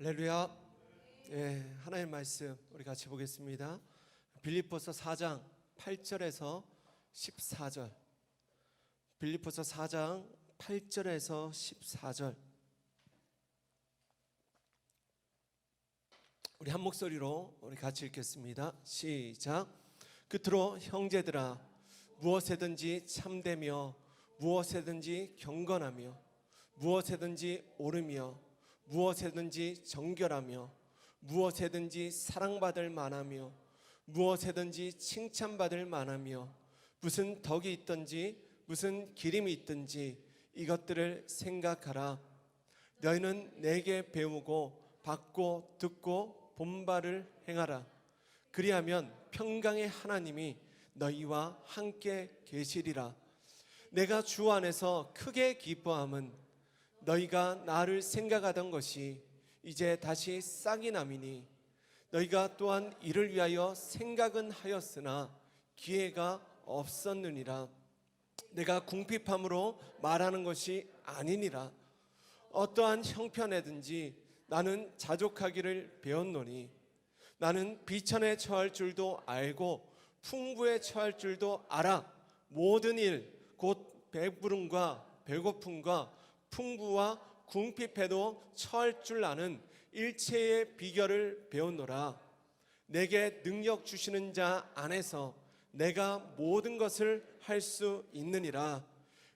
할렐루야. 하나님의 말씀 우리 같이 보겠습니다. 빌립보서 4장 8절에서 14절. 빌립보서 4장 8절에서 14절. 우리 한 목소리로 우리 같이 읽겠습니다. 시작. 끝으로 형제들아, 무엇에든지 참되며 무엇에든지 경건하며 무엇에든지 옳으며 무엇에든지 정결하며 무엇에든지 사랑받을 만하며 무엇에든지 칭찬받을 만하며 무슨 덕이 있든지 무슨 기림이 있든지 이것들을 생각하라. 너희는 내게 배우고 받고 듣고 본 바를 행하라. 그리하면 평강의 하나님이 너희와 함께 계시리라. 내가 주 안에서 크게 기뻐함은 너희가 나를 생각하던 것이 이제 다시 싹이 남이니 너희가 또한 이를 위하여 생각은 하였으나 기회가 없었느니라. 내가 궁핍함으로 말하는 것이 아니니라. 어떠한 형편에든지 나는 자족하기를 배웠노니 나는 비천에 처할 줄도 알고 풍부에 처할 줄도 알아. 모든 일 곧 배부름과 배고픔과 풍부와 궁핍해도 처할 줄 아는 일체의 비결을 배웠노라. 내게 능력 주시는 자 안에서 내가 모든 것을 할 수 있느니라.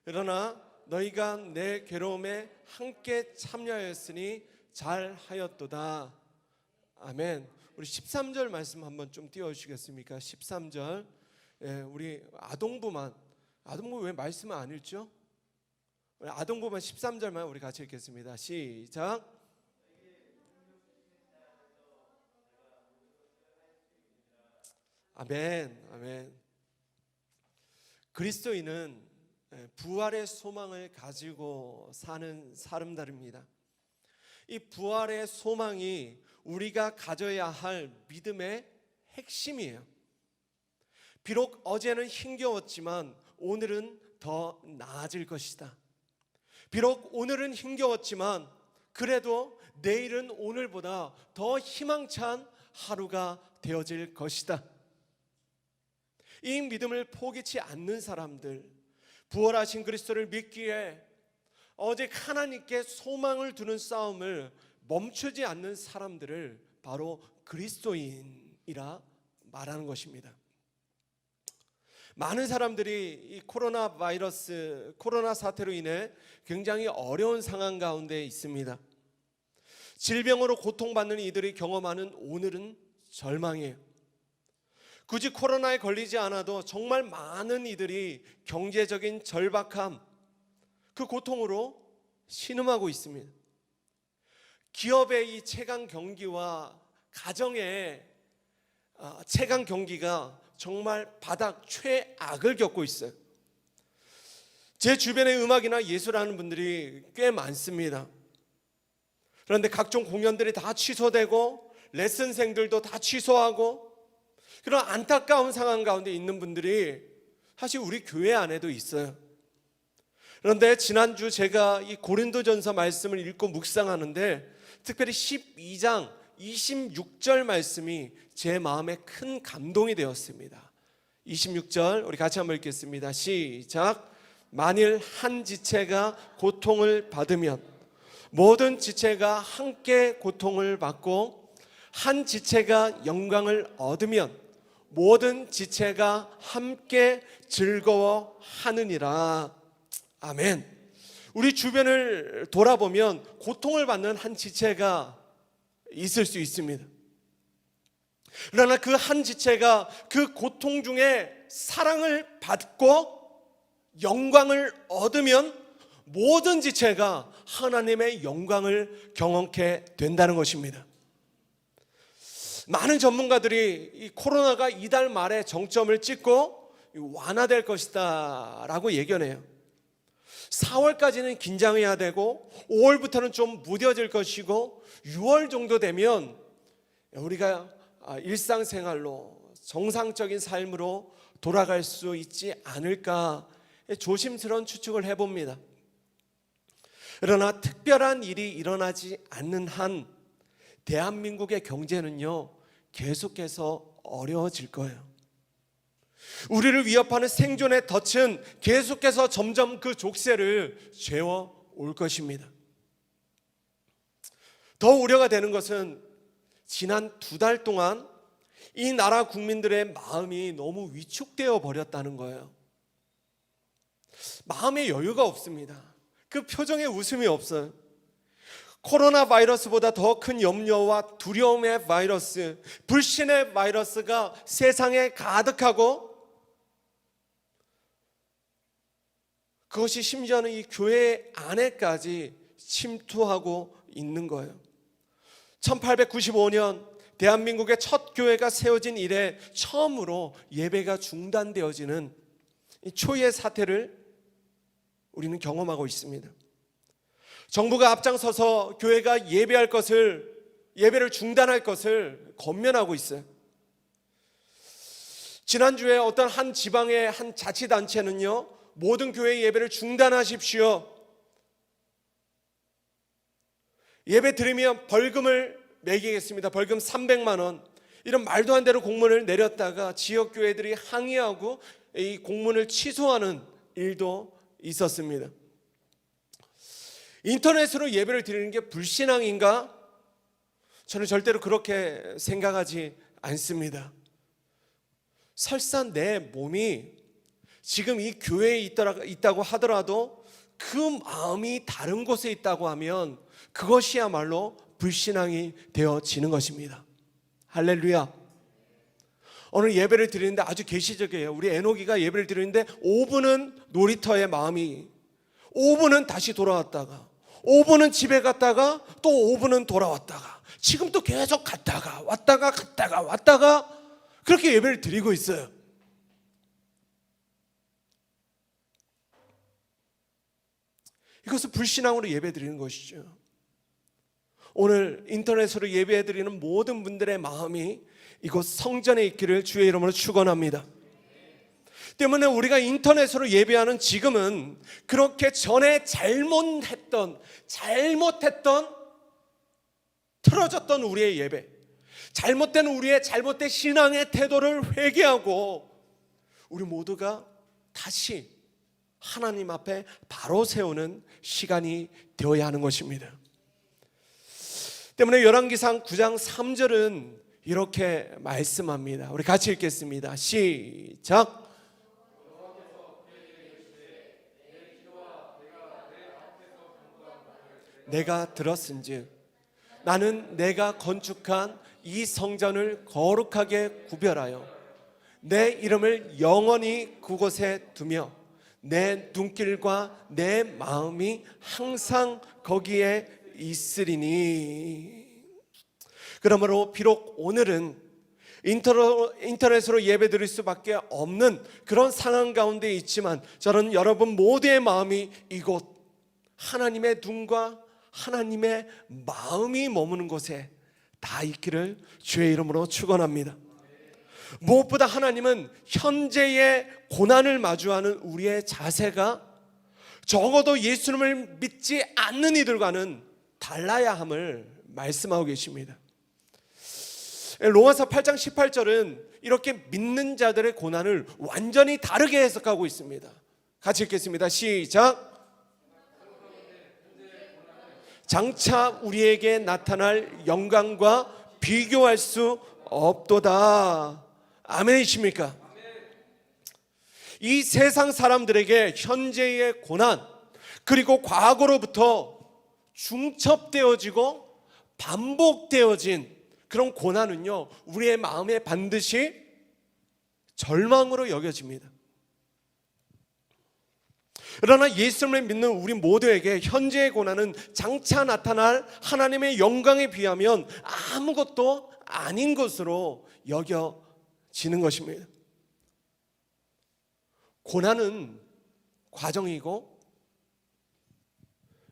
그러나 너희가 내 괴로움에 함께 참여하였으니 잘하였도다. 아멘. 우리 13절 말씀 한번 좀 띄워주시겠습니까? 13절. 우리 아동부 왜 말씀을 안 읽죠? 아동부만 13절만 우리 같이 읽겠습니다. 시작. 아멘. 아멘. 그리스도인은 부활의 소망을 가지고 사는 사람들입니다. 이 부활의 소망이 우리가 가져야 할 믿음의 핵심이에요. 비록 어제는 힘겨웠지만 오늘은 더 나아질 것이다. 비록 오늘은 힘겨웠지만 그래도 내일은 오늘보다 더 희망찬 하루가 되어질 것이다. 이 믿음을 포기치 않는 사람들, 부활하신 그리스도를 믿기에 오직 하나님께 소망을 두는 싸움을 멈추지 않는 사람들을 바로 그리스도인이라 말하는 것입니다. 많은 사람들이 이 코로나 사태로 인해 굉장히 어려운 상황 가운데 있습니다. 질병으로 고통받는 이들이 경험하는 오늘은 절망이에요. 굳이 코로나에 걸리지 않아도 정말 많은 이들이 경제적인 절박함, 그 고통으로 신음하고 있습니다. 기업의 이 최강 경기와 가정의 최강 경기가 정말 바닥 최악을 겪고 있어요. 제 주변에 음악이나 예술하는 분들이 꽤 많습니다. 그런데 각종 공연들이 다 취소되고 레슨생들도 다 취소하고 그런 안타까운 상황 가운데 있는 분들이 사실 우리 교회 안에도 있어요. 그런데 지난주 제가 이 고린도전서 말씀을 읽고 묵상하는데 특별히 12장 26절 말씀이 제 마음에 큰 감동이 되었습니다. 26절 우리 같이 한번 읽겠습니다. 시작. 만일 한 지체가 고통을 받으면 모든 지체가 함께 고통을 받고 한 지체가 영광을 얻으면 모든 지체가 함께 즐거워하느니라. 아멘. 우리 주변을 돌아보면 고통을 받는 한 지체가 있을 수 있습니다. 그러나 그 한 지체가 그 고통 중에 사랑을 받고 영광을 얻으면 모든 지체가 하나님의 영광을 경험하게 된다는 것입니다. 많은 전문가들이 이 코로나가 이달 말에 정점을 찍고 완화될 것이다 라고 예견해요. 4월까지는 긴장해야 되고 5월부터는 좀 무뎌질 것이고 6월 정도 되면 우리가 일상생활로 정상적인 삶으로 돌아갈 수 있지 않을까 조심스러운 추측을 해봅니다. 그러나 특별한 일이 일어나지 않는 한 대한민국의 경제는요 계속해서 어려워질 거예요. 우리를 위협하는 생존의 덫은 계속해서 점점 그 족쇄를 죄어 올 것입니다. 더 우려가 되는 것은 지난 2달 동안 이 나라 국민들의 마음이 너무 위축되어 버렸다는 거예요. 마음의 여유가 없습니다. 그 표정에 웃음이 없어요. 코로나 바이러스보다 더 큰 염려와 두려움의 바이러스, 불신의 바이러스가 세상에 가득하고, 그것이 심지어는 이 교회 안에까지 침투하고 있는 거예요. 1895년 대한민국의 첫 교회가 세워진 이래 처음으로 예배가 중단되어지는 이 초유의 사태를 우리는 경험하고 있습니다. 정부가 앞장서서 교회가 예배를 중단할 것을 권면하고 있어요. 지난주에 어떤 한 지방의 한 자치단체는요, 모든 교회 예배를 중단하십시오. 예배 드리면 벌금을 매기겠습니다. 벌금 300만 원. 이런 말도 안 되는 공문을 내렸다가 지역교회들이 항의하고 이 공문을 취소하는 일도 있었습니다. 인터넷으로 예배를 드리는 게 불신앙인가? 저는 절대로 그렇게 생각하지 않습니다. 설사 내 몸이 지금 이 교회에 있다고 하더라도 그 마음이 다른 곳에 있다고 하면 그것이야말로 불신앙이 되어지는 것입니다. 할렐루야. 오늘 예배를 드리는데 아주 계시적이에요. 우리 에녹이가 예배를 드리는데 5분은 놀이터에 마음이, 5분은 다시 돌아왔다가, 5분은 집에 갔다가 또 5분은 돌아왔다가, 지금 또 계속 갔다가 왔다가 그렇게 예배를 드리고 있어요. 이것은 불신앙으로 예배 드리는 것이죠. 오늘 인터넷으로 예배 드리는 모든 분들의 마음이 이곳 성전에 있기를 주의 이름으로 축원합니다. 때문에 우리가 인터넷으로 예배하는 지금은 그렇게 전에 잘못했던 틀어졌던 우리의 예배, 잘못된 우리의 잘못된 신앙의 태도를 회개하고 우리 모두가 다시 하나님 앞에 바로 세우는 시간이 되어야 하는 것입니다. 때문에 열왕기상 9장 3절은 이렇게 말씀합니다. 우리 같이 읽겠습니다. 시작. 내가 들었은즉 나는 내가 건축한 이 성전을 거룩하게 구별하여 내 이름을 영원히 그곳에 두며 내 눈길과 내 마음이 항상 거기에 있으리니. 그러므로 비록 오늘은 인터넷으로 예배 드릴 수밖에 없는 그런 상황 가운데 있지만 저는 여러분 모두의 마음이 이곳 하나님의 눈과 하나님의 마음이 머무는 곳에 다 있기를 주의 이름으로 축원합니다. 무엇보다 하나님은 현재의 고난을 마주하는 우리의 자세가 적어도 예수님을 믿지 않는 이들과는 달라야 함을 말씀하고 계십니다. 로마서 8장 18절은 이렇게 믿는 자들의 고난을 완전히 다르게 해석하고 있습니다. 같이 읽겠습니다. 시작. 장차 우리에게 나타날 영광과 비교할 수 없도다. 아멘이십니까? 이 세상 사람들에게 현재의 고난 그리고 과거로부터 중첩되어지고 반복되어진 그런 고난은요, 우리의 마음에 반드시 절망으로 여겨집니다. 그러나 예수님을 믿는 우리 모두에게 현재의 고난은 장차 나타날 하나님의 영광에 비하면 아무것도 아닌 것으로 여겨지는 것입니다. 고난은 과정이고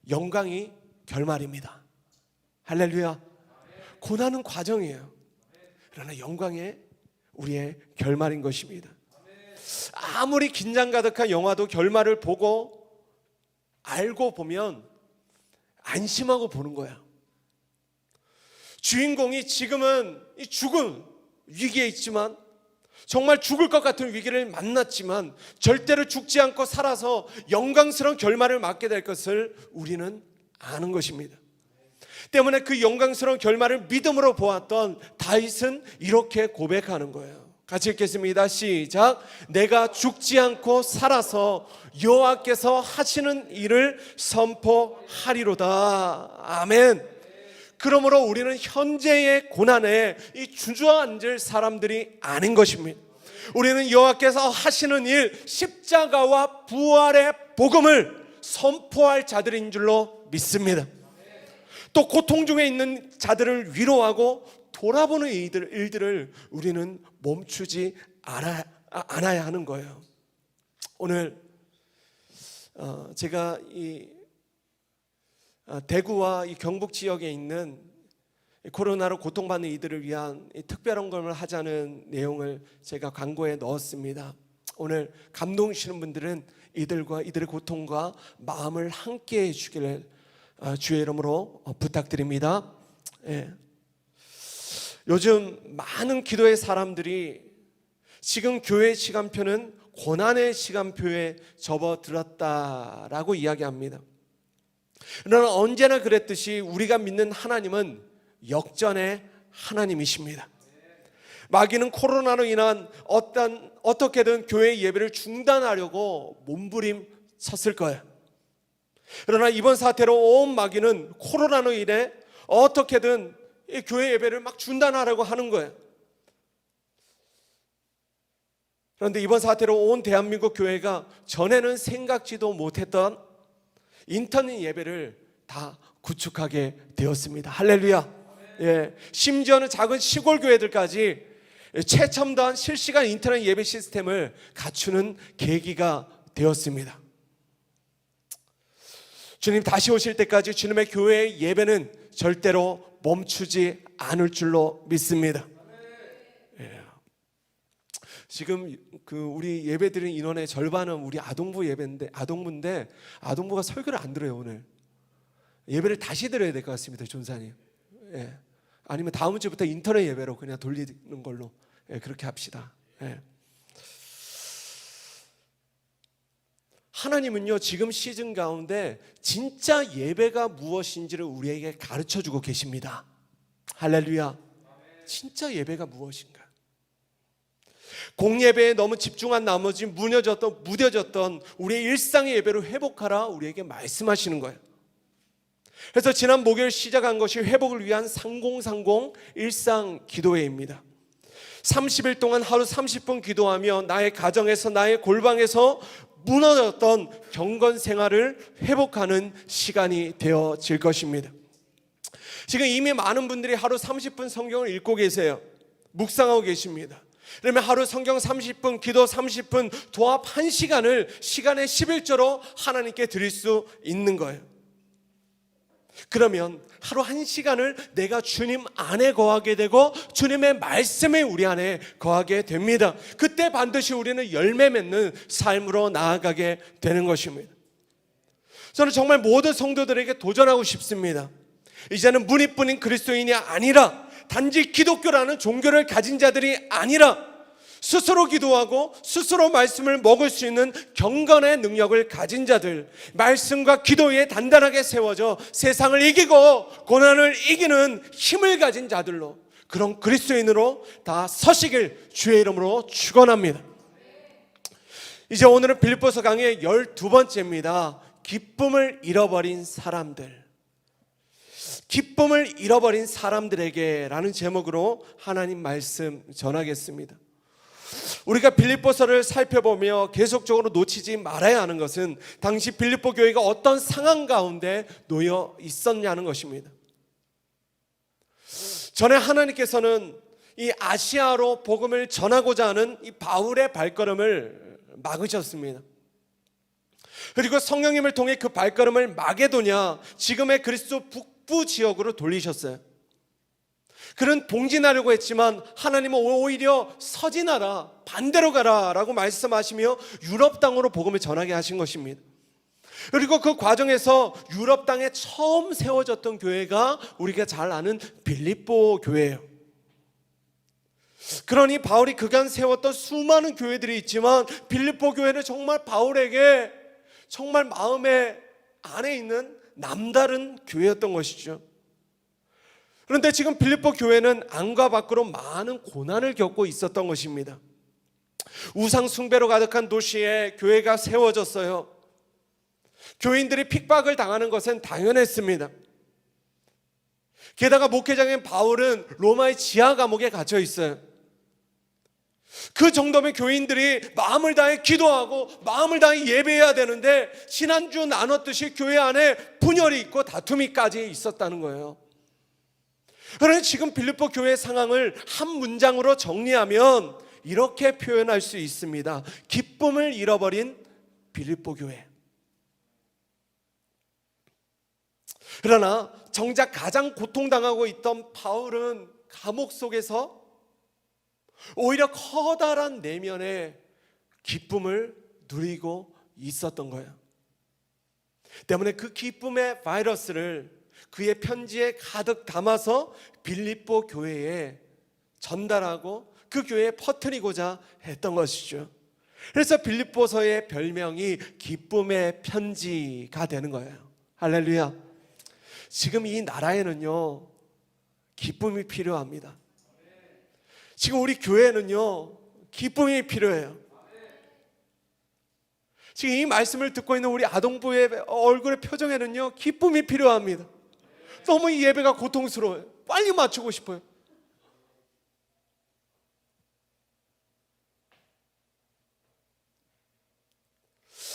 영광이 결말입니다. 할렐루야. 고난은 과정이에요. 그러나 영광의 우리의 결말인 것입니다. 아무리 긴장 가득한 영화도 결말을 보고 알고 보면 안심하고 보는 거야. 주인공이 지금은 이 죽음 위기에 있지만, 정말 죽을 것 같은 위기를 만났지만 절대로 죽지 않고 살아서 영광스러운 결말을 맞게 될 것을 우리는 아는 것입니다. 때문에 그 영광스러운 결말을 믿음으로 보았던 다윗은 이렇게 고백하는 거예요. 같이 읽겠습니다. 시작. 내가 죽지 않고 살아서 여호와께서 하시는 일을 선포하리로다. 아멘. 그러므로 우리는 현재의 고난에 이 주저앉을 사람들이 아닌 것입니다. 우리는 여호와께서 하시는 일, 십자가와 부활의 복음을 선포할 자들인 줄로 믿습니다. 또 고통 중에 있는 자들을 위로하고 돌아보는 일들을 우리는 멈추지 않아야 하는 거예요. 오늘 제가 이 대구와 이 경북 지역에 있는 코로나로 고통받는 이들을 위한 특별한 걸 하자는 내용을 제가 광고에 넣었습니다. 오늘 감동이시는 분들은 이들의 고통과 마음을 함께 해주기를 주의 이름으로 부탁드립니다. 예. 요즘 많은 기도의 사람들이 지금 교회 시간표는 고난의 시간표에 접어들었다라고 이야기합니다. 그러나 언제나 그랬듯이 우리가 믿는 하나님은 역전의 하나님이십니다. 마귀는 코로나로 인한 어떻게든 교회 예배를 중단하려고 몸부림쳤을 거예요. 그러나 이번 사태로 온 마귀는 코로나로 인해 어떻게든 이 교회 예배를 막 중단하려고 하는 거예요. 그런데 이번 사태로 온 대한민국 교회가 전에는 생각지도 못했던 인터넷 예배를 다 구축하게 되었습니다. 할렐루야. 예, 심지어는 작은 시골 교회들까지 최첨단 실시간 인터넷 예배 시스템을 갖추는 계기가 되었습니다. 주님 다시 오실 때까지 주님의 교회의 예배는 절대로 멈추지 않을 줄로 믿습니다. 예. 지금 우리 예배드린 인원의 절반은 우리 아동부 예배인데 아동부가 설교를 안 들어요. 오늘 예배를 다시 드려야 될 것 같습니다, 존사님. 예. 아니면 다음 주부터 인터넷 예배로 그냥 돌리는 걸로 그렇게 합시다. 예. 하나님은요, 지금 시즌 가운데 진짜 예배가 무엇인지를 우리에게 가르쳐주고 계십니다. 할렐루야. 진짜 예배가 무엇인가? 공예배에 너무 집중한 나머지 무뎌졌던 우리의 일상의 예배를 회복하라 우리에게 말씀하시는 거예요. 그래서 지난 목요일 시작한 것이 회복을 위한 3030 일상 기도회입니다. 30일 동안 하루 30분 기도하며 나의 가정에서, 나의 골방에서 무너졌던 경건 생활을 회복하는 시간이 되어질 것입니다. 지금 이미 많은 분들이 하루 30분 성경을 읽고 계세요. 묵상하고 계십니다. 그러면 하루 성경 30분, 기도 30분, 도합 1시간을 시간의 11조로 하나님께 드릴 수 있는 거예요. 그러면 하루 1시간을 내가 주님 안에 거하게 되고 주님의 말씀이 우리 안에 거하게 됩니다. 그때 반드시 우리는 열매 맺는 삶으로 나아가게 되는 것입니다. 저는 정말 모든 성도들에게 도전하고 싶습니다. 이제는 문이뿐인 그리스도인이 아니라 단지 기독교라는 종교를 가진 자들이 아니라 스스로 기도하고 스스로 말씀을 먹을 수 있는 경건의 능력을 가진 자들, 말씀과 기도 위에 단단하게 세워져 세상을 이기고 고난을 이기는 힘을 가진 자들로, 그런 그리스도인으로 다 서시길 주의 이름으로 축원합니다. 이제 오늘은 빌립보서 강의 12번째입니다. 기쁨을 잃어버린 사람들. 기쁨을 잃어버린 사람들에게 라는 제목으로 하나님 말씀 전하겠습니다. 우리가 빌립보서를 살펴보며 계속적으로 놓치지 말아야 하는 것은 당시 빌립보 교회가 어떤 상황 가운데 놓여 있었냐는 것입니다. 전에 하나님께서는 이 아시아로 복음을 전하고자 하는 이 바울의 발걸음을 막으셨습니다. 그리고 성령님을 통해 그 발걸음을 마게도냐, 지금의 그리스도 북부 지역으로 돌리셨어요. 그는 동진하려고 했지만 하나님은 오히려 서진하라, 반대로 가라 라고 말씀하시며 유럽 땅으로 복음을 전하게 하신 것입니다. 그리고 그 과정에서 유럽 땅에 처음 세워졌던 교회가 우리가 잘 아는 빌립보 교회예요. 그러니 바울이 그간 세웠던 수많은 교회들이 있지만 빌립보 교회는 정말 바울에게 정말 마음의 안에 있는 남다른 교회였던 것이죠. 그런데 지금 빌립보 교회는 안과 밖으로 많은 고난을 겪고 있었던 것입니다. 우상 숭배로 가득한 도시에 교회가 세워졌어요. 교인들이 핍박을 당하는 것은 당연했습니다. 게다가 목회장인 바울은 로마의 지하 감옥에 갇혀 있어요. 그 정도면 교인들이 마음을 다해 기도하고 마음을 다해 예배해야 되는데 지난주 나눴듯이 교회 안에 분열이 있고 다툼이까지 있었다는 거예요. 그런데 지금 빌립보 교회 상황을 한 문장으로 정리하면 이렇게 표현할 수 있습니다. 기쁨을 잃어버린 빌립보 교회. 그러나 정작 가장 고통당하고 있던 바울은 감옥 속에서 오히려 커다란 내면의 기쁨을 누리고 있었던 거예요. 때문에 그 기쁨의 바이러스를 그의 편지에 가득 담아서 빌립보 교회에 전달하고 그 교회에 퍼뜨리고자 했던 것이죠. 그래서 빌립보서의 별명이 기쁨의 편지가 되는 거예요. 할렐루야. 지금 이 나라에는요, 기쁨이 필요합니다. 지금 우리 교회는요, 기쁨이 필요해요. 지금 이 말씀을 듣고 있는 우리 아동부의 얼굴의 표정에는요, 기쁨이 필요합니다. 너무 이 예배가 고통스러워요. 빨리 맞추고 싶어요.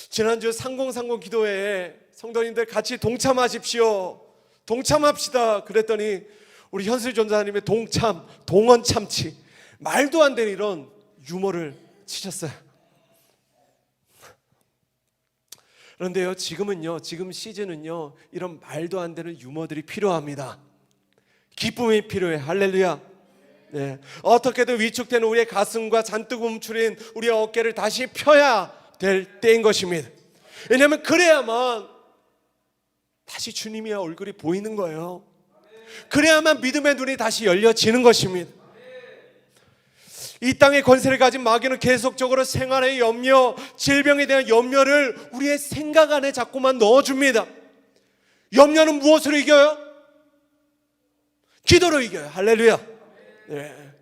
지난주 3030 기도회에 성도님들 같이 동참하십시오. 동참합시다. 그랬더니 우리 현슬 전사님의 동원 참치, 말도 안 되는 이런 유머를 치셨어요. 그런데요, 지금 시즌은요, 이런 말도 안 되는 유머들이 필요합니다. 기쁨이 필요해. 할렐루야. 네. 어떻게든 위축되는 우리의 가슴과 잔뜩 움츠린 우리의 어깨를 다시 펴야 될 때인 것입니다. 왜냐하면 그래야만 다시 주님의 얼굴이 보이는 거예요. 그래야만 믿음의 눈이 다시 열려지는 것입니다. 이 땅의 권세를 가진 마귀는 계속적으로 생활의 염려, 질병에 대한 염려를 우리의 생각 안에 자꾸만 넣어줍니다. 염려는 무엇으로 이겨요? 기도로 이겨요. 할렐루야. 네.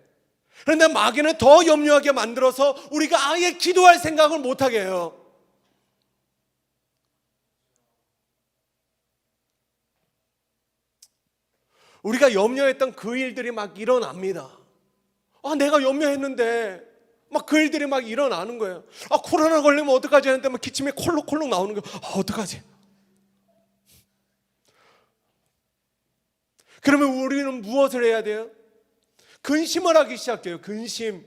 그런데 마귀는 더 염려하게 만들어서 우리가 아예 기도할 생각을 못하게 해요. 우리가 염려했던 그 일들이 막 일어납니다. 내가 염려했는데 막 그 일들이 막 일어나는 거예요. 코로나 걸리면 어떡하지 하는데 막 기침이 콜록콜록 나오는 거예요. 어떡하지? 그러면 우리는 무엇을 해야 돼요? 근심을 하기 시작해요. 근심.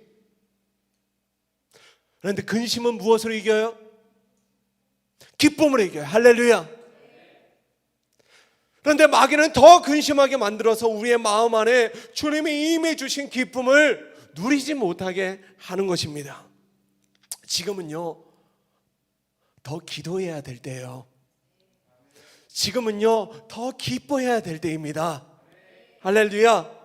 그런데 근심은 무엇으로 이겨요? 기쁨으로 이겨요. 할렐루야. 그런데 마귀는 더 근심하게 만들어서 우리의 마음 안에 주님이 임해 주신 기쁨을 누리지 못하게 하는 것입니다. 지금은요, 더 기도해야 될 때예요. 지금은요, 더 기뻐해야 될 때입니다. 할렐루야.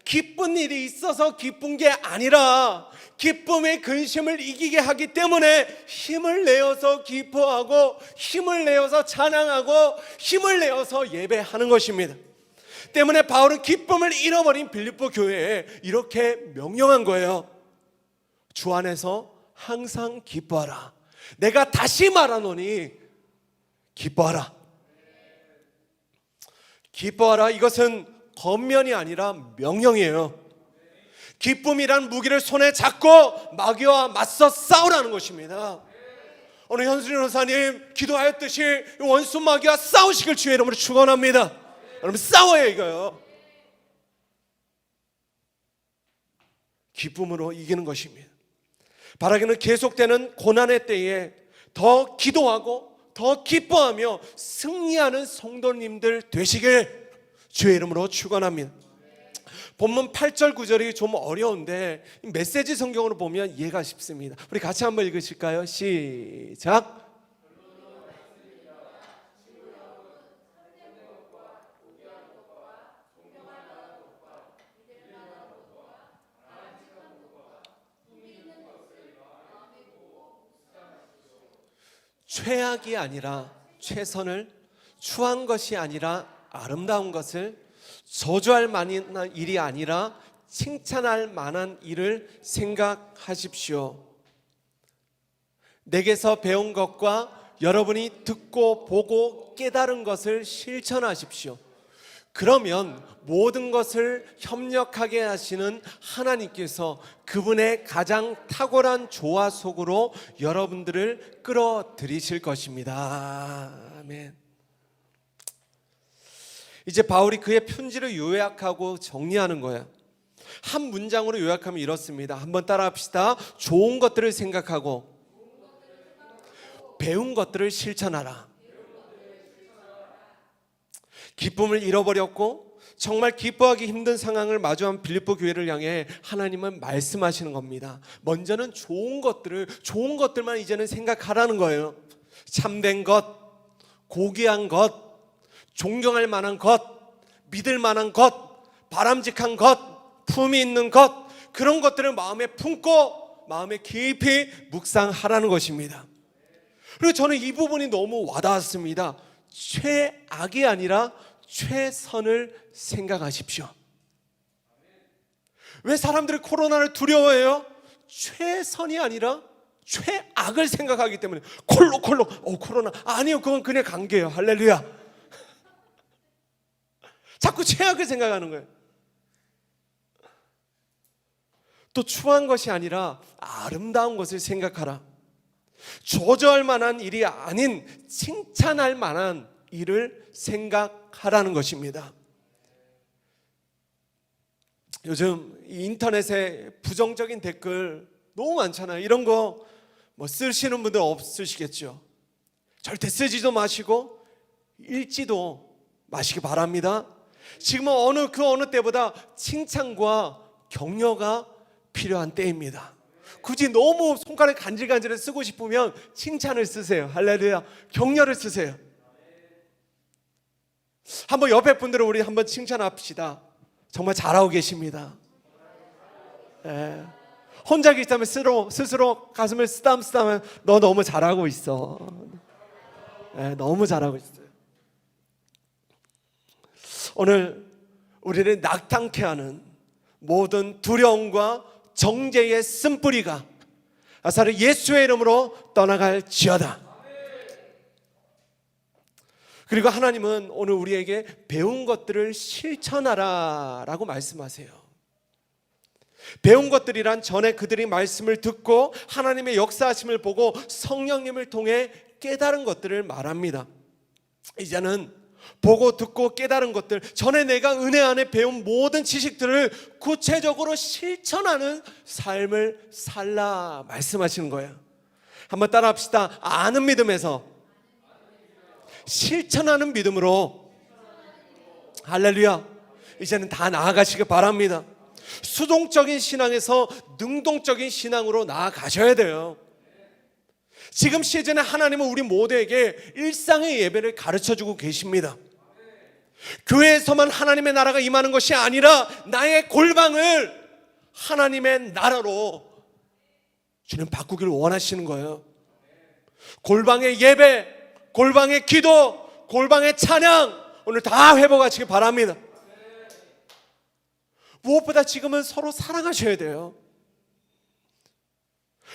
기쁜 일이 있어서 기쁜 게 아니라 기쁨의 근심을 이기게 하기 때문에 힘을 내어서 기뻐하고 힘을 내어서 찬양하고 힘을 내어서 예배하는 것입니다. 때문에 바울은 기쁨을 잃어버린 빌립보 교회에 이렇게 명령한 거예요. 주 안에서 항상 기뻐하라. 내가 다시 말하노니 기뻐하라. 기뻐하라. 이것은 권면이 아니라 명령이에요. 기쁨이란 무기를 손에 잡고 마귀와 맞서 싸우라는 것입니다. 오늘 현순이 전사님 기도하였듯이 원수 마귀와 싸우시길 주의 이름으로 축원합니다. 여러분 싸워야 이거요. 기쁨으로 이기는 것입니다. 바라기는 계속되는 고난의 때에 더 기도하고 더 기뻐하며 승리하는 성도님들 되시길 주의 이름으로 축원합니다. 본문 8절 9절이 좀 어려운데 메시지 성경으로 보면 이해가 쉽습니다. 우리 같이 한번 읽으실까요? 시작. 최악이 아니라 최선을, 추한 것이 아니라 아름다운 것을, 저주할 만한 일이 아니라 칭찬할 만한 일을 생각하십시오. 내게서 배운 것과 여러분이 듣고 보고 깨달은 것을 실천하십시오. 그러면 모든 것을 협력하게 하시는 하나님께서 그분의 가장 탁월한 조화 속으로 여러분들을 끌어들이실 것입니다. 아멘. 이제 바울이 그의 편지를 요약하고 정리하는 거예요. 한 문장으로 요약하면 이렇습니다. 한번 따라합시다. 좋은 것들을 생각하고 배운 것들을 실천하라. 기쁨을 잃어버렸고 정말 기뻐하기 힘든 상황을 마주한 빌립보 교회를 향해 하나님은 말씀하시는 겁니다. 먼저는 좋은 것들만 이제는 생각하라는 거예요. 참된 것, 고귀한 것, 존경할 만한 것, 믿을 만한 것, 바람직한 것, 품이 있는 것, 그런 것들을 마음에 품고 마음에 깊이 묵상하라는 것입니다. 그리고 저는 이 부분이 너무 와닿았습니다. 최악이 아니라 최선을 생각하십시오. 왜 사람들이 코로나를 두려워해요? 최선이 아니라 최악을 생각하기 때문에. 코로나 아니요, 그건 그냥 관계예요. 할렐루야. 자꾸 최악을 생각하는 거예요. 또 추한 것이 아니라 아름다운 것을 생각하라. 저주할 만한 일이 아닌 칭찬할 만한 일을 생각하라는 것입니다. 요즘 인터넷에 부정적인 댓글 너무 많잖아요. 이런 거 뭐 쓰시는 분들 없으시겠죠. 절대 쓰지도 마시고 읽지도 마시기 바랍니다. 지금은 어느 때보다 칭찬과 격려가 필요한 때입니다. 굳이 너무 손가락 간질간질을 쓰고 싶으면 칭찬을 쓰세요. 할렐루야. 격려를 쓰세요. 한번 옆에 분들을 우리 한번 칭찬합시다. 정말 잘하고 계십니다. 네. 혼자 계시다면 스스로 가슴을 쓰담쓰담하면 너 너무 잘하고 있어. 네, 너무 잘하고 있어요. 오늘 우리를 낙탕케 하는 모든 두려움과 정죄의 쓴뿌리가 아사르 예수의 이름으로 떠나갈지어다. 그리고 하나님은 오늘 우리에게 배운 것들을 실천하라 라고 말씀하세요. 배운 것들이란 전에 그들이 말씀을 듣고 하나님의 역사하심을 보고 성령님을 통해 깨달은 것들을 말합니다. 이제는 보고 듣고 깨달은 것들, 전에 내가 은혜 안에 배운 모든 지식들을 구체적으로 실천하는 삶을 살라 말씀하시는 거예요. 한번 따라 합시다. 아는 믿음에서 실천하는 믿음으로. 할렐루야. 이제는 다 나아가시길 바랍니다. 수동적인 신앙에서 능동적인 신앙으로 나아가셔야 돼요. 지금 시즌에 하나님은 우리 모두에게 일상의 예배를 가르쳐주고 계십니다. 교회에서만 하나님의 나라가 임하는 것이 아니라 나의 골방을 하나님의 나라로 주님 바꾸기를 원하시는 거예요. 골방의 예배, 골방의 기도, 골방의 찬양 오늘 다 회복하시기 바랍니다. 무엇보다 지금은 서로 사랑하셔야 돼요.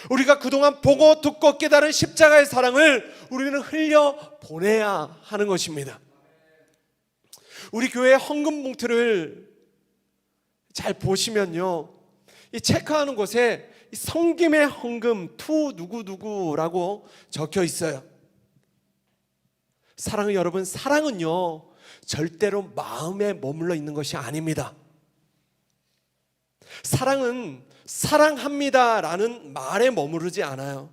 우리가 그동안 보고 듣고 깨달은 십자가의 사랑을 우리는 흘려 보내야 하는 것입니다. 우리 교회의 헌금 봉투를 잘 보시면요, 이 체크하는 곳에 성김의 헌금 투 누구누구라고 적혀 있어요. 사랑은 여러분, 사랑은요 절대로 마음에 머물러 있는 것이 아닙니다. 사랑은 사랑합니다라는 말에 머무르지 않아요.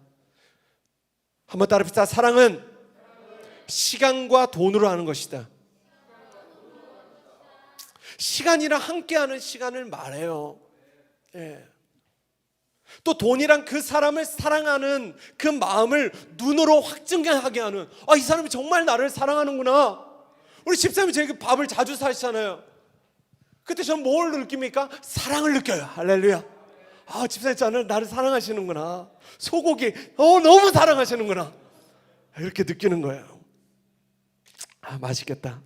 한번 따라합시다. 사랑은 시간과 돈으로 하는 것이다. 시간이랑 함께하는 시간을 말해요. 예. 또 돈이랑 그 사람을 사랑하는 그 마음을 눈으로 확증하게 하는, 이 사람이 정말 나를 사랑하는구나. 우리 집사님이 저에게 밥을 자주 사시잖아요. 그때 저는 뭘 느낍니까? 사랑을 느껴요. 할렐루야. 집사님 나를 사랑하시는구나. 소고기 너무 사랑하시는구나. 이렇게 느끼는 거예요. 맛있겠다.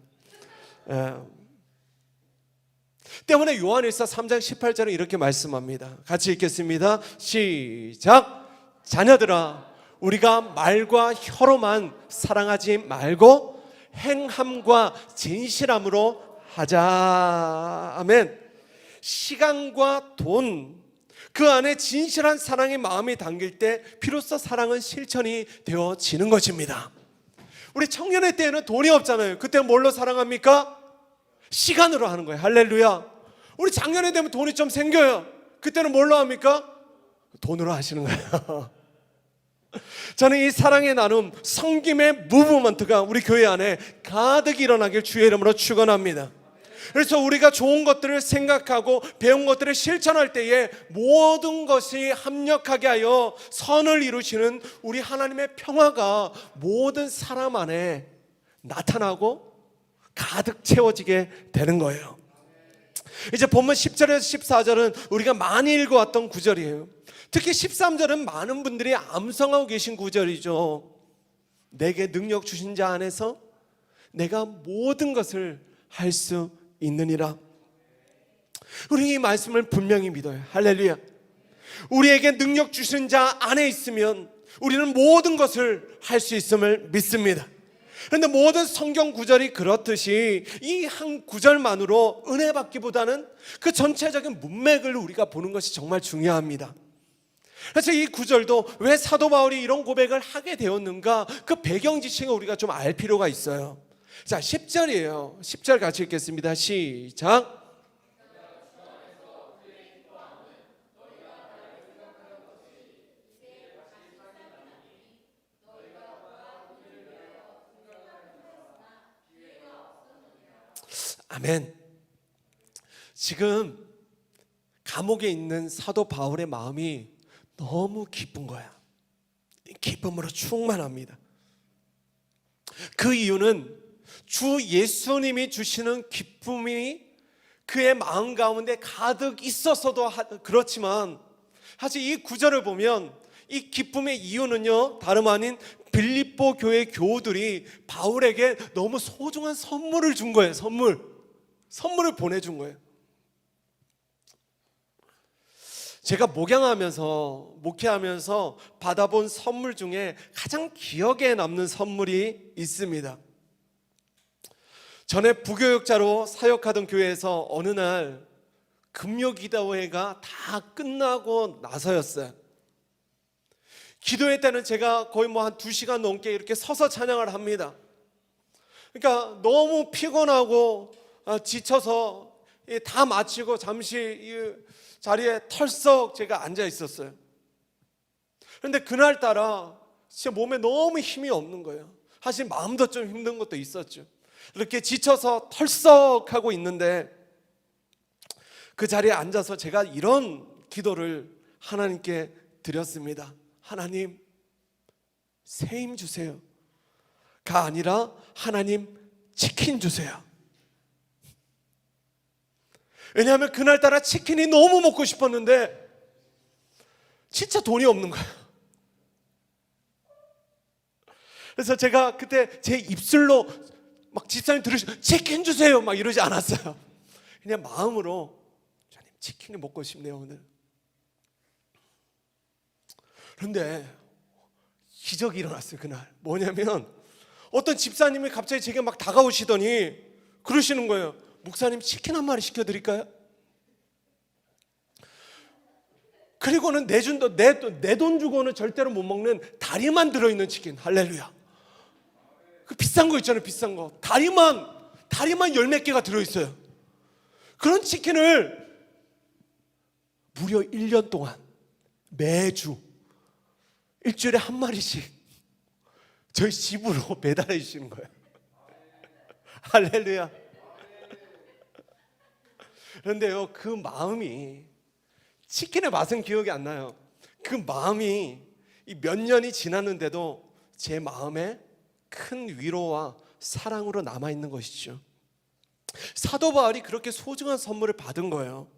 때문에 요한일서 3장 18절에 이렇게 말씀합니다. 같이 읽겠습니다. 시작. 자녀들아, 우리가 말과 혀로만 사랑하지 말고 행함과 진실함으로 하자. 아멘. 시간과 돈, 그 안에 진실한 사랑의 마음이 담길 때 비로소 사랑은 실천이 되어지는 것입니다. 우리 청년의 때에는 돈이 없잖아요. 그때 뭘로 사랑합니까? 시간으로 하는 거예요. 할렐루야. 우리 작년에 되면 돈이 좀 생겨요. 그때는 뭘로 합니까? 돈으로 하시는 거예요. 저는 이 사랑의 나눔, 섬김의 무브먼트가 우리 교회 안에 가득 일어나길 주의 이름으로 축원합니다. 그래서 우리가 좋은 것들을 생각하고 배운 것들을 실천할 때에 모든 것이 합력하게 하여 선을 이루시는 우리 하나님의 평화가 모든 사람 안에 나타나고 가득 채워지게 되는 거예요. 이제 본문 10절에서 14절은 우리가 많이 읽어왔던 구절이에요. 특히 13절은 많은 분들이 암송하고 계신 구절이죠. 내게 능력 주신 자 안에서 내가 모든 것을 할 수 있느니라. 우리 이 말씀을 분명히 믿어요. 할렐루야. 우리에게 능력 주신 자 안에 있으면 우리는 모든 것을 할 수 있음을 믿습니다. 그런데 모든 성경 구절이 그렇듯이 이 한 구절만으로 은혜 받기보다는 그 전체적인 문맥을 우리가 보는 것이 정말 중요합니다. 그래서 이 구절도 왜 사도 바울이 이런 고백을 하게 되었는가, 그 배경 지식을 우리가 좀 알 필요가 있어요. 자, 10절이에요. 10절 같이 읽겠습니다. 시작. 아멘. 지금 감옥에 있는 사도 바울의 마음이 너무 기쁜 거야. 기쁨으로 충만합니다. 그 이유는 주 예수님이 주시는 기쁨이 그의 마음 가운데 가득 있어서도 그렇지만, 사실 이 구절을 보면 이 기쁨의 이유는요, 다름 아닌 빌립보 교회 교우들이 바울에게 너무 소중한 선물을 준 거예요. 선물을 보내준 거예요. 제가 목회하면서 받아본 선물 중에 가장 기억에 남는 선물이 있습니다. 전에 부교육자로 사역하던 교회에서 어느 날 금요기도회가 다 끝나고 나서였어요. 기도회 때는 제가 거의 한 2시간 넘게 이렇게 서서 찬양을 합니다. 그러니까 너무 피곤하고 지쳐서 다 마치고 잠시 이 자리에 털썩 제가 앉아 있었어요. 그런데 그날따라 진짜 몸에 너무 힘이 없는 거예요. 사실 마음도 좀 힘든 것도 있었죠. 이렇게 지쳐서 털썩하고 있는데 그 자리에 앉아서 제가 이런 기도를 하나님께 드렸습니다. 하나님, 새 힘 주세요. 가 아니라 하나님, 치킨 주세요. 왜냐하면 그날따라 치킨이 너무 먹고 싶었는데 진짜 돈이 없는 거예요. 그래서 제가 그때 제 입술로 막 집사님 들으시고 치킨 주세요 막 이러지 않았어요. 그냥 마음으로 주님 치킨을 먹고 싶네요 오늘. 그런데 기적이 일어났어요 그날. 뭐냐면 어떤 집사님이 갑자기 제게 막 다가오시더니 그러시는 거예요. 목사님 치킨 한 마리 시켜드릴까요? 그리고는 내 돈 주고는 절대로 못 먹는 다리만 들어있는 치킨. 할렐루야. 그 비싼 거 있잖아요. 비싼 거. 다리만 열 몇 개가 들어있어요. 그런 치킨을 무려 1년 동안 매주 일주일에 한 마리씩 저희 집으로 배달해 주시는 거예요. 할렐루야. 그런데요, 그 마음이, 치킨의 맛은 기억이 안 나요. 그 마음이 몇 년이 지났는데도 제 마음에 큰 위로와 사랑으로 남아있는 것이죠. 사도 바울이 그렇게 소중한 선물을 받은 거예요.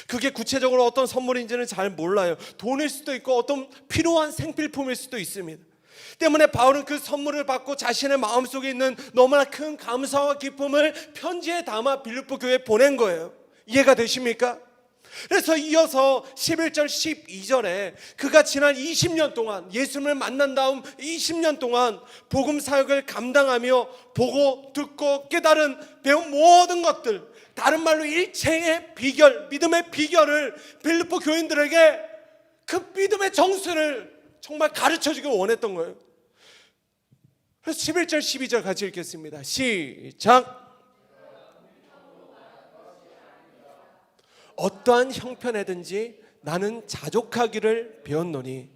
그게 구체적으로 어떤 선물인지는 잘 몰라요. 돈일 수도 있고 어떤 필요한 생필품일 수도 있습니다. 때문에 바울은 그 선물을 받고 자신의 마음속에 있는 너무나 큰 감사와 기쁨을 편지에 담아 빌립보 교회에 보낸 거예요. 이해가 되십니까? 그래서 이어서 11절 12절에 그가 지난 20년 동안 예수님을 만난 다음 20년 동안 복음 사역을 감당하며 보고 듣고 깨달은 배운 모든 것들, 다른 말로 일체의 비결, 믿음의 비결을 빌립보 교인들에게 그 믿음의 정수를 정말 가르쳐주길 원했던 거예요. 그래서 11절 12절 같이 읽겠습니다. 시작. 어떠한 형편에든지 나는 자족하기를 배웠노니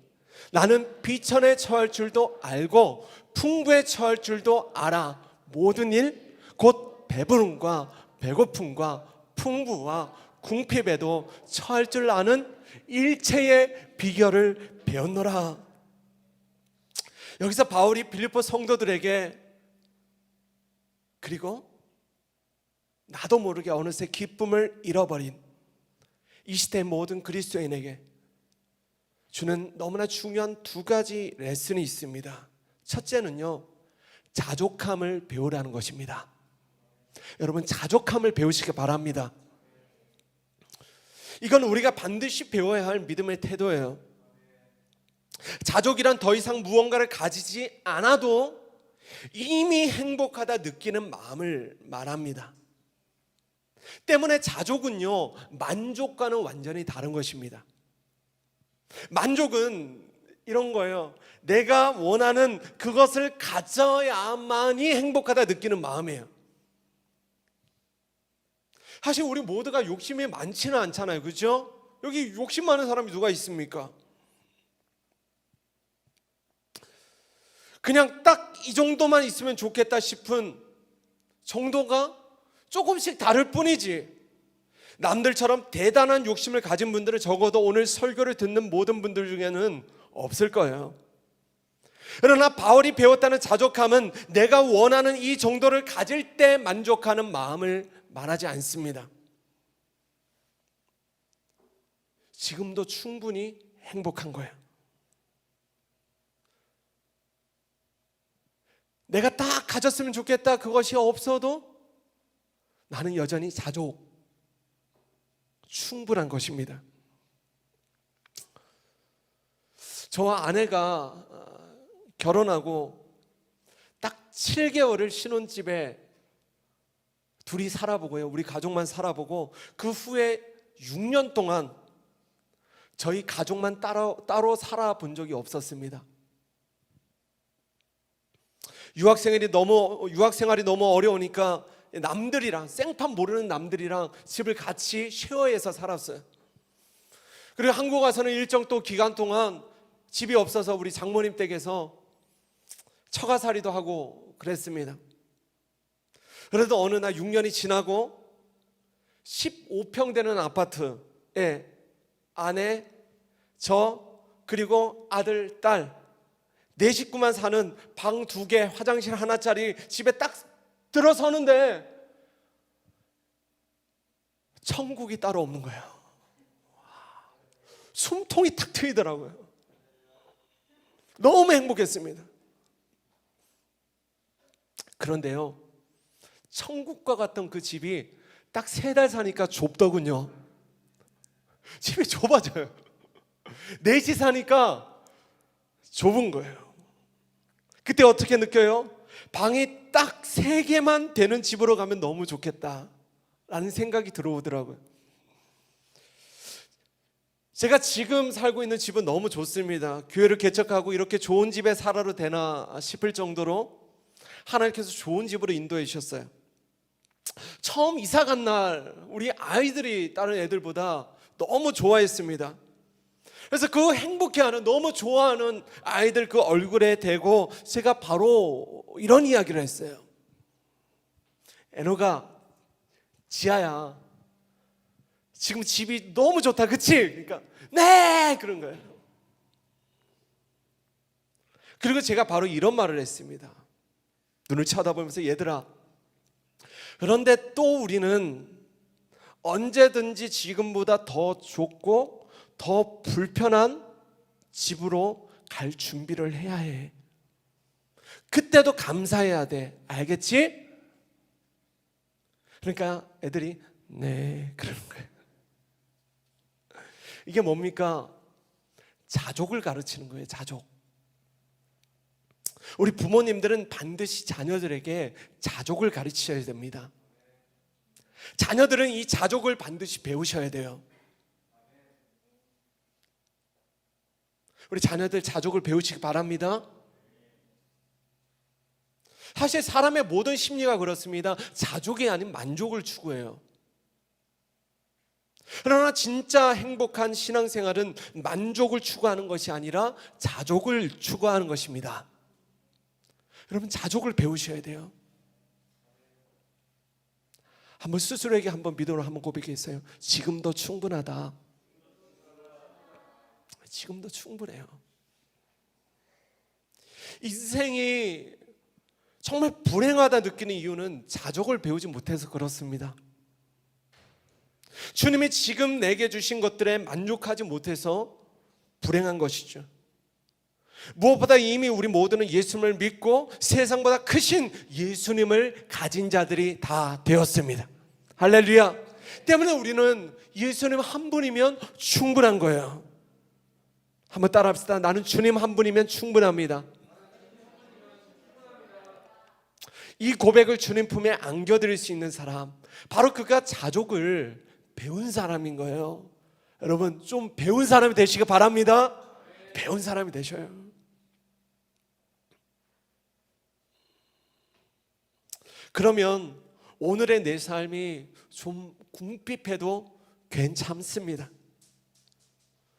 나는 비천에 처할 줄도 알고 풍부에 처할 줄도 알아. 모든 일 곧 배부름과 배고픔과 풍부와 궁핍에도 처할 줄 아는 일체의 비결을 배웠노라. 여기서 바울이 빌립보 성도들에게, 그리고 나도 모르게 어느새 기쁨을 잃어버린 이 시대의 모든 그리스도인에게 주는 너무나 중요한 두 가지 레슨이 있습니다. 첫째는요, 자족함을 배우라는 것입니다. 여러분, 자족함을 배우시기 바랍니다. 이건 우리가 반드시 배워야 할 믿음의 태도예요. 자족이란 더 이상 무언가를 가지지 않아도 이미 행복하다 느끼는 마음을 말합니다. 때문에 자족은요, 만족과는 완전히 다른 것입니다. 만족은 이런 거예요. 내가 원하는 그것을 가져야만이 행복하다 느끼는 마음이에요. 사실 우리 모두가 욕심이 많지는 않잖아요, 그렇죠? 여기 욕심 많은 사람이 누가 있습니까? 그냥 딱 이 정도만 있으면 좋겠다 싶은 정도가 조금씩 다를 뿐이지, 남들처럼 대단한 욕심을 가진 분들은 적어도 오늘 설교를 듣는 모든 분들 중에는 없을 거예요. 그러나 바울이 배웠다는 자족함은 내가 원하는 이 정도를 가질 때 만족하는 마음을 말하지 않습니다. 지금도 충분히 행복한 거예요. 내가 딱 가졌으면 좋겠다, 그것이 없어도 나는 여전히 자족, 충분한 것입니다. 저와 아내가 결혼하고 딱 7개월을 신혼집에 둘이 살아보고요, 우리 가족만 살아보고 그 후에 6년 동안 저희 가족만 따로 살아본 적이 없었습니다. 유학생활이 너무 어려우니까 남들이랑, 생판 모르는 남들이랑 집을 같이 쉐어해서 살았어요. 그리고 한국 와서는 일정 또 기간 동안 집이 없어서 우리 장모님 댁에서 처가살이도 하고 그랬습니다. 그래도 어느 날 6년이 지나고 15평 되는 아파트에 아내, 저, 그리고 아들, 딸 네 식구만 사는 방 2개, 화장실 하나짜리 집에 딱 들어서는데 천국이 따로 없는 거예요. 숨통이 탁 트이더라고요. 너무 행복했습니다. 그런데요, 천국과 같던 그 집이 딱 3달 사니까 좁더군요. 집이 좁아져요. 넷이 사니까 좁은 거예요. 그때 어떻게 느껴요? 방이 딱 3개만 되는 집으로 가면 너무 좋겠다라는 생각이 들어오더라고요. 제가 지금 살고 있는 집은 너무 좋습니다. 교회를 개척하고 이렇게 좋은 집에 살아도 되나 싶을 정도로 하나님께서 좋은 집으로 인도해 주셨어요. 처음 이사 간 날 우리 아이들이 다른 애들보다 너무 좋아했습니다. 그래서 그 행복해하는, 너무 좋아하는 아이들 그 얼굴에 대고 제가 바로 이런 이야기를 했어요. 애노가, 지아야, 지금 집이 너무 좋다, 그치? 그러니까 네! 그런 거예요. 그리고 제가 바로 이런 말을 했습니다. 눈을 쳐다보면서, 얘들아, 그런데 또 우리는 언제든지 지금보다 더 좋고 더 불편한 집으로 갈 준비를 해야 해. 그때도 감사해야 돼. 알겠지? 그러니까 애들이 네 그러는 거예요. 이게 뭡니까? 자족을 가르치는 거예요. 자족. 우리 부모님들은 반드시 자녀들에게 자족을 가르치셔야 됩니다. 자녀들은 이 자족을 반드시 배우셔야 돼요. 우리 자녀들 자족을 배우시기 바랍니다. 사실 사람의 모든 심리가 그렇습니다. 자족이 아닌 만족을 추구해요. 그러나 진짜 행복한 신앙생활은 만족을 추구하는 것이 아니라 자족을 추구하는 것입니다. 여러분, 자족을 배우셔야 돼요. 한번 스스로에게 한번 믿음으로 한번 고백했어요. 지금도 충분하다. 지금도 충분해요. 인생이 정말 불행하다 느끼는 이유는 자족을 배우지 못해서 그렇습니다. 주님이 지금 내게 주신 것들에 만족하지 못해서 불행한 것이죠. 무엇보다 이미 우리 모두는 예수님을 믿고 세상보다 크신 예수님을 가진 자들이 다 되었습니다. 할렐루야. 때문에 우리는 예수님 한 분이면 충분한 거예요. 한번 따라합시다. 나는 주님 한 분이면 충분합니다. 이 고백을 주님 품에 안겨드릴 수 있는 사람, 바로 그가 자족을 배운 사람인 거예요. 여러분, 좀 배운 사람이 되시기 바랍니다. 배운 사람이 되셔요. 그러면 오늘의 내 삶이 좀 궁핍해도 괜찮습니다.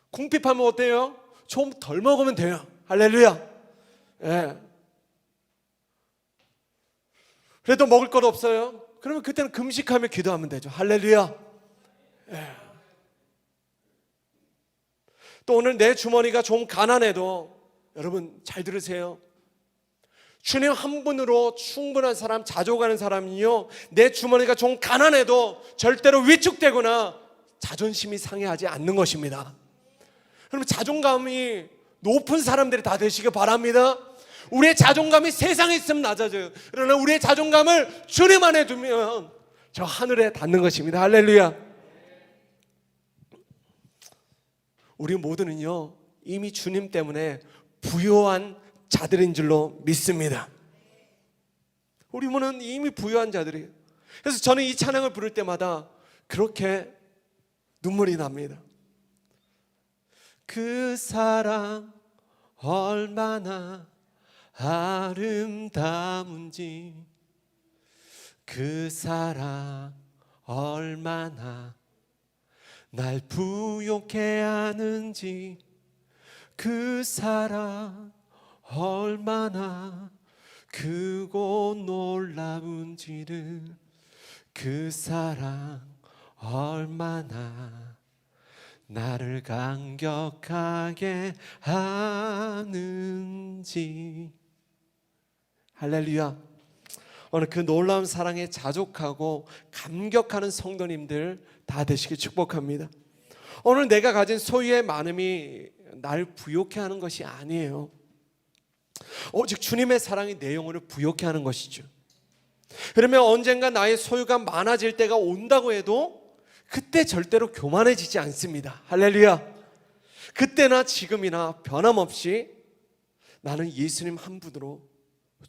궁핍하면 어때요? 좀 덜 먹으면 돼요. 할렐루야. 예. 그래도 먹을 것 없어요? 그러면 그때는 금식하며 기도하면 되죠. 할렐루야. 예. 또 오늘 내 주머니가 좀 가난해도 여러분 잘 들으세요. 주님 한 분으로 충분한 사람, 자족하는 사람은요, 내 주머니가 좀 가난해도 절대로 위축되거나 자존심이 상해하지 않는 것입니다. 그러면 자존감이 높은 사람들이 다 되시기 바랍니다. 우리의 자존감이 세상에 있으면 낮아져요. 그러나 우리의 자존감을 주님 안에 두면 저 하늘에 닿는 것입니다. 할렐루야. 우리 모두는요, 이미 주님 때문에 부요한 자들인 줄로 믿습니다. 우리 모두는 이미 부요한 자들이에요. 그래서 저는 이 찬양을 부를 때마다 그렇게 눈물이 납니다. 그 사랑 얼마나 아름다운지, 그 사랑 얼마나 날 부욕해 하는지, 그 사랑 얼마나 크고 놀라운지를, 그 사랑 얼마나 나를 감격하게 하는지. 할렐루야. 오늘 그 놀라운 사랑에 자족하고 감격하는 성도님들 다 되시길 축복합니다. 오늘 내가 가진 소유의 많음이 날 부욕해 하는 것이 아니에요. 오직 주님의 사랑이 내 영혼을 부욕해 하는 것이죠. 그러면 언젠가 나의 소유가 많아질 때가 온다고 해도 그때 절대로 교만해지지 않습니다. 할렐루야. 그때나 지금이나 변함없이 나는 예수님 한 분으로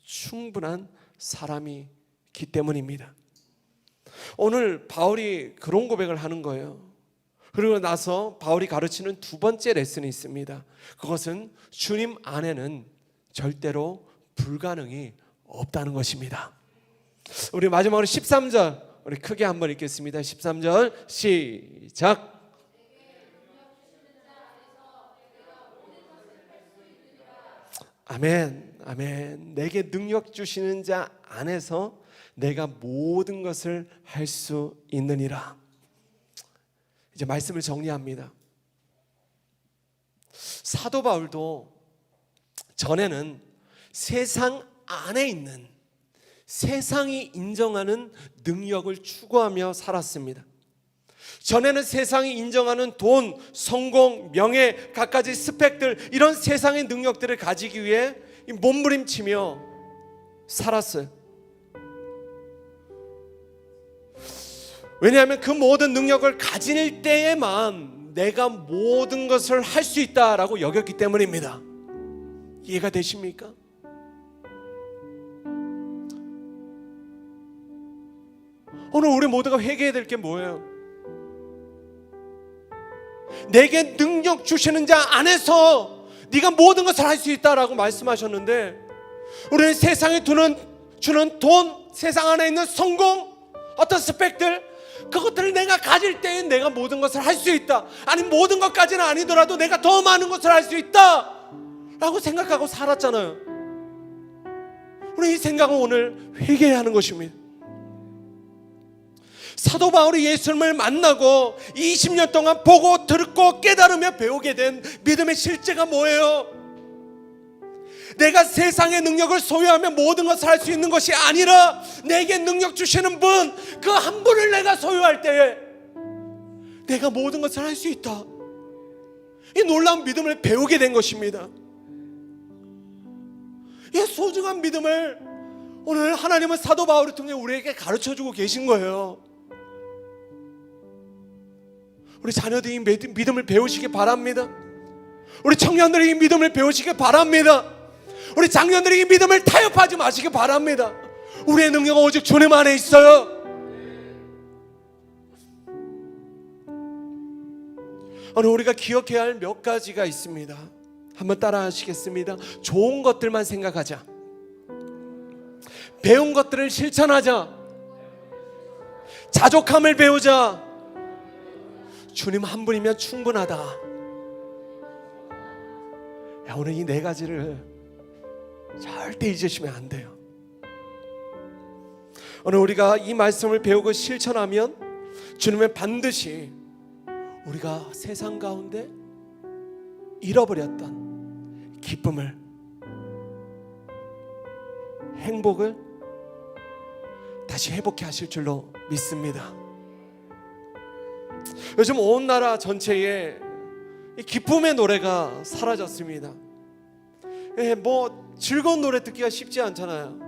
충분한 사람이기 때문입니다. 오늘 바울이 그런 고백을 하는 거예요. 그리고 나서 바울이 가르치는 두 번째 레슨이 있습니다. 그것은 주님 안에는 절대로 불가능이 없다는 것입니다. 우리 마지막으로 13절 우리 크게 한번 읽겠습니다. 13절 시작. 아멘, 아멘. 내게 능력 주시는 자 안에서 내가 모든 것을 할 수 있느니라. 이제 말씀을 정리합니다. 사도 바울도 전에는 세상 안에 있는, 세상이 인정하는 능력을 추구하며 살았습니다. 전에는 세상이 인정하는 돈, 성공, 명예, 갖가지 스펙들, 이런 세상의 능력들을 가지기 위해 몸부림치며 살았어요. 왜냐하면 그 모든 능력을 가질 때에만 내가 모든 것을 할 수 있다라고 여겼기 때문입니다. 이해가 되십니까? 오늘 우리 모두가 회개해야 될 게 뭐예요? 내게 능력 주시는 자 안에서 네가 모든 것을 할 수 있다라고 말씀하셨는데, 우리는 세상에 주는 돈, 세상 안에 있는 성공, 어떤 스펙들, 그것들을 내가 가질 때에 내가 모든 것을 할 수 있다, 아니 모든 것까지는 아니더라도 내가 더 많은 것을 할 수 있다 라고 생각하고 살았잖아요. 우리 이 생각은 오늘 회개해야 하는 것입니다. 사도 바울이 예수님을 만나고 20년 동안 보고 듣고 깨달으며 배우게 된 믿음의 실제가 뭐예요? 내가 세상의 능력을 소유하며 모든 것을 할 수 있는 것이 아니라 내게 능력 주시는 분, 그 한 분을 내가 소유할 때에 내가 모든 것을 할 수 있다. 이 놀라운 믿음을 배우게 된 것입니다. 이 소중한 믿음을 오늘 하나님은 사도 바울을 통해 우리에게 가르쳐주고 계신 거예요. 우리 자녀들이 믿음을 배우시기 바랍니다. 우리 청년들이 이 믿음을 배우시기 바랍니다. 우리 장년들이 이 믿음을 타협하지 마시기 바랍니다. 우리의 능력은 오직 주님 안에 있어요. 오늘 우리가 기억해야 할 몇 가지가 있습니다. 한번 따라 하시겠습니다. 좋은 것들만 생각하자. 배운 것들을 실천하자. 자족함을 배우자. 주님 한 분이면 충분하다. 야, 오늘 이 네 가지를 절대 잊으시면 안 돼요. 오늘 우리가 이 말씀을 배우고 실천하면 주님은 반드시 우리가 세상 가운데 잃어버렸던 기쁨을, 행복을 다시 회복해 하실 줄로 믿습니다. 요즘 온 나라 전체에 기쁨의 노래가 사라졌습니다. 뭐 즐거운 노래 듣기가 쉽지 않잖아요.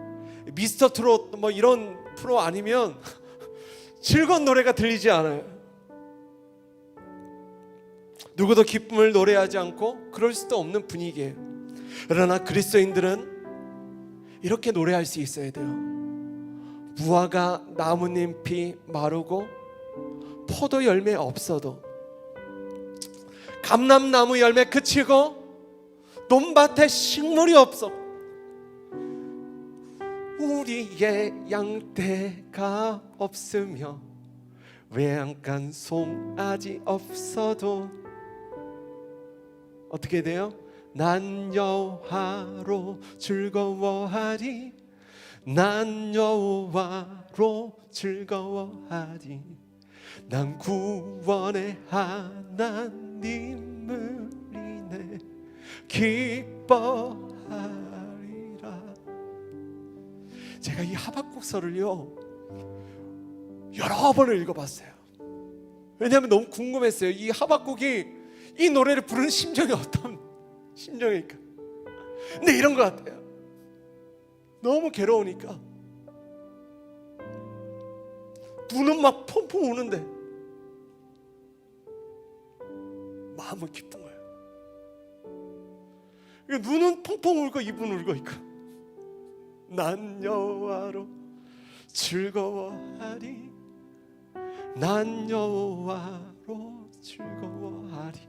미스터 트롯 뭐 이런 프로 아니면 즐거운 노래가 들리지 않아요. 누구도 기쁨을 노래하지 않고 그럴 수도 없는 분위기예요. 그러나 그리스도인들은 이렇게 노래할 수 있어야 돼요. 무화과 나뭇잎이 마르고 포도 열매 없어도, 감람나무 열매 그치고 논밭에 식물이 없어, 우리의 양떼가 없으며 외양간 송아지 없어도 어떻게 돼요? 난 여호와로 즐거워하리, 난 여호와로 즐거워하리, 난 구원의 하나님을 인해 기뻐하리라. 제가 이 하박국서를요 여러 번을 읽어봤어요. 왜냐하면 너무 궁금했어요. 이 하박국이 이 노래를 부르는 심정이 어떤 심정일까? 근데 이런 것 같아요. 너무 괴로우니까 눈은 막 펑펑 우는데 마음은 기쁜 거예요. 눈은 펑펑 울고 입은 울고 있고, 난 여호와로 즐거워하리, 난 여호와로 즐거워하리.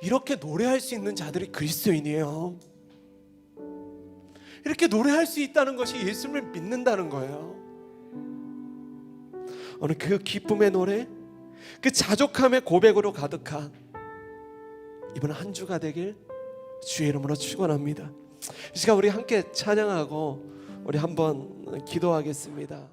이렇게 노래할 수 있는 자들이 그리스도인이에요. 이렇게 노래할 수 있다는 것이 예수님을 믿는다는 거예요. 오늘 그 기쁨의 노래, 그 자족함의 고백으로 가득한 이번 한 주가 되길 주의 이름으로 축원합니다. 이 시간 우리 함께 찬양하고 우리 한번 기도하겠습니다.